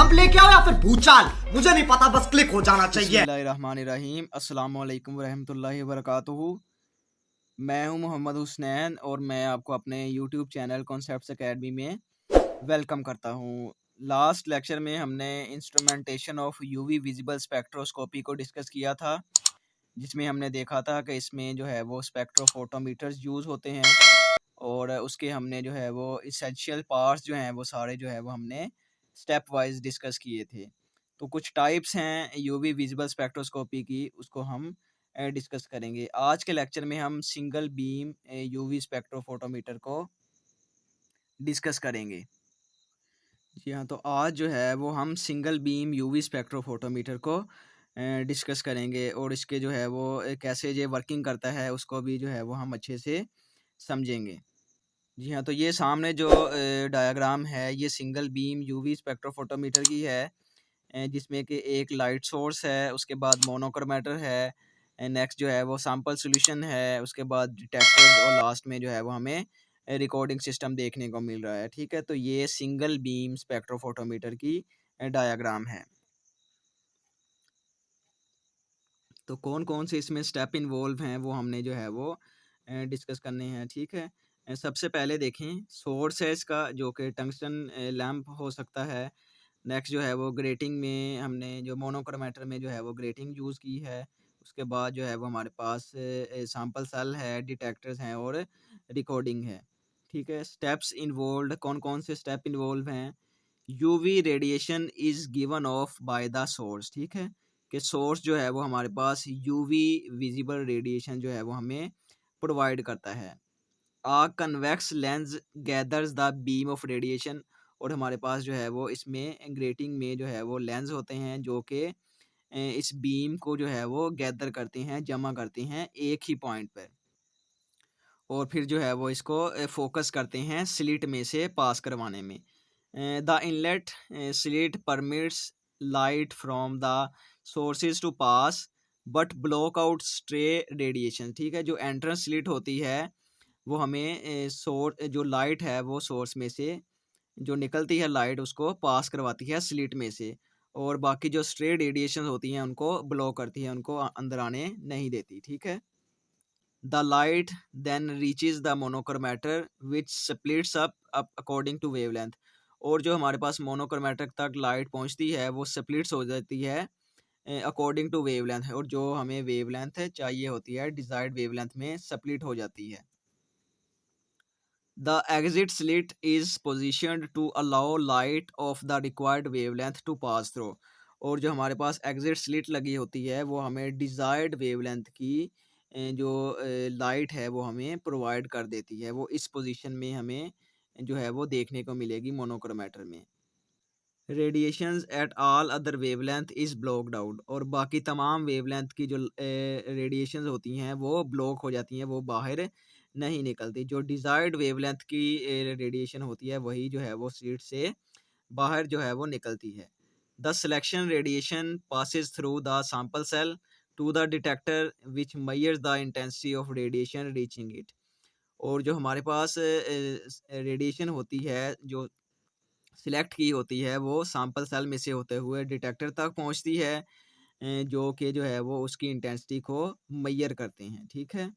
अब लेके आओ या फिर भूचाल, मुझे नहीं पता, बस क्लिक हो जाना चाहिए। बिस्मिल्लाहिर्रहमानिर्रहीम, अस्सलाम वालेकुम रहमतुल्लाहि वबरकातुहू। मैं हूं मोहम्मद हुसनैन और मैं आपको अपने यूट्यूब चैनल कॉन्सेप्ट्स एकेडमी में वेलकम करता हूं। लास्ट लेक्चर में हमने instrumentation of UV visible spectroscopy को डिस्कस किया था, जिसमें हमने देखा था कि इसमें जो है वो स्पेक्ट्रोफोटोमीटर्स यूज़ होते हैं और उसके हमने जो है वो इसेंशियल पार्ट्स जो हैं वो सारे जो है वो हमने स्टेप वाइज डिस्कस किए थे। तो कुछ टाइप्स हैं यूवी विजिबल स्पेक्ट्रोस्कोपी की, उसको हम डिस्कस करेंगे। आज के लेक्चर में हम सिंगल बीम यूवी स्पेक्ट्रोफोटोमीटर को डिस्कस करेंगे। जी हाँ, तो आज जो है वो हम सिंगल बीम यूवी स्पेक्ट्रोफोटोमीटर को डिस्कस करेंगे और इसके जो है वो कैसे ये वर्किंग करता है उसको भी जो है वो हम अच्छे से समझेंगे। जी हाँ, तो ये सामने जो डायग्राम है ये सिंगल बीम यूवी स्पेक्ट्रोफोटोमीटर की है, जिसमें कि एक लाइट सोर्स है, उसके बाद मोनोक्रोमेटर है, नेक्स्ट जो है वो सैंपल सॉल्यूशन है, उसके बाद डिटेक्टर्स और लास्ट में जो है वो हमें रिकॉर्डिंग सिस्टम देखने को मिल रहा है। ठीक है, तो ये सिंगल बीम स्पेक्ट्रोफोटोमीटर की डायग्राम है। तो कौन-कौन से इसमें स्टेप इन्वॉल्व हैं वो हमने जो है वो डिस्कस करने हैं, ठीक है। सबसे पहले देखें सोर्स है इसका जो कि टंगस्टन लैंप हो सकता है। नेक्स्ट जो है वो ग्रेटिंग में हमने जो मोनोक्रोमेटर में जो है वो ग्रेटिंग यूज़ की है। उसके बाद जो है वो हमारे पास सैंपल सेल है, डिटेक्टर्स हैं और रिकॉर्डिंग है, ठीक है। स्टेप्स इन्वॉल्व्ड कौन-कौन से स्टेप इन्वॉल्व हैं? UV radiation is given of by the source, ठीक है। कि सोर्स जो है वो हमारे पास यूवी विजिबल रेडिएशन जो है वो हमें प्रोवाइड करता है। अ convex lens gathers the beam of radiation और हमारे पास जो है वो इसमें ग्रेटिंग में जो है वो लेंस होते हैं जो कि इस बीम को जो है वो गैदर करते हैं, जमा करते हैं एक ही पॉइंट पर और फिर जो है वो इसको फोकस करते हैं स्लिट में से पास करवाने में। The inlet slit permits light from the sources to pass but block out stray radiation, ठीक है। जो एंट्रेंस स्लिट होती है वो हमें जो लाइट है वो सोर्स में से जो निकलती है लाइट उसको पास करवाती है स्लिट में से और बाकी जो स्ट्रे रेडिएशन होती हैं उनको ब्लॉक करती है, उनको अंदर आने नहीं देती, ठीक है। The light then reaches the monochromator which splits up according to wavelength और जो हमारे पास मोनोक्रोमेटर तक लाइट पहुंचती है वो स्प्लिट्स हो जाती है अकॉर्डिंग टू वेवलेंथ और जो हमें वेवलेंथ चाहिए होती है डिजायर्ड वेवलेंथ में स्प्लिट हो जाती है। The exit slit is positioned to allow light of the required wavelength to pass through और जो हमारे पास एग्जिट स्लिट लगी होती है वो हमें डिज़ायर्ड वेवलेंथ की जो लाइट है वो हमें प्रोवाइड कर देती है। वो इस पोजीशन में हमें जो है वो देखने को मिलेगी मोनोक्रोमेटर में। Radiations at all other wavelength is blocked out और बाकी तमाम वेवलेंथ की जो रेडिएशंस होती हैं वो ब्लॉक हो जाती हैं, वो बाहर नहीं निकलती। जो डिज़ायर्ड वेवलेंथ की रेडिएशन होती है वही जो है वो स्लिट से बाहर जो है वो निकलती है। The selection radiation passes through the sample cell to the detector which measures the intensity of radiation reaching it और जो हमारे पास रेडिएशन होती है जो सिलेक्ट की होती है वो सैंपल सेल में से होते हुए डिटेक्टर तक पहुंचती है, जो कि जो है वो उसकी इंटेंसिटी को मेजर करते हैं, ठीक है।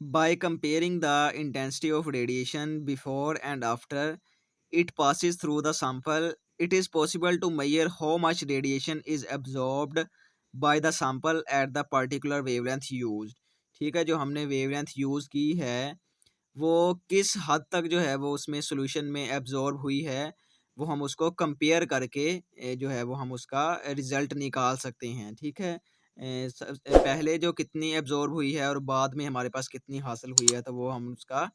By comparing the intensity of radiation before and after it passes through the sample, it is possible to measure how much radiation is absorbed by the sample at the particular wavelength used, ठीक है। जो हमने wavelength use की है वो किस हद तक जो है वो उसमें सॉल्यूशन में एब्जॉर्ब हुई है, वो हम उसको कंपेयर करके जो है वो हम उसका रिज़ल्ट निकाल सकते हैं, ठीक है। पहले जो कितनी एब्जॉर्ब हुई है और बाद में हमारे पास कितनी हासिल हुई है तो वो हम उसका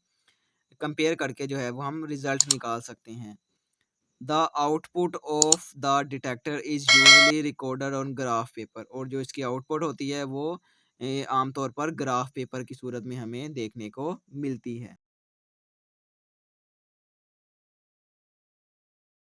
कंपेयर करके जो है वो हम रिज़ल्ट निकाल सकते हैं। The output of the detector is usually recorded on graph paper और जो इसकी आउटपुट होती है वो आमतौर पर ग्राफ पेपर की सूरत में हमें देखने को मिलती है।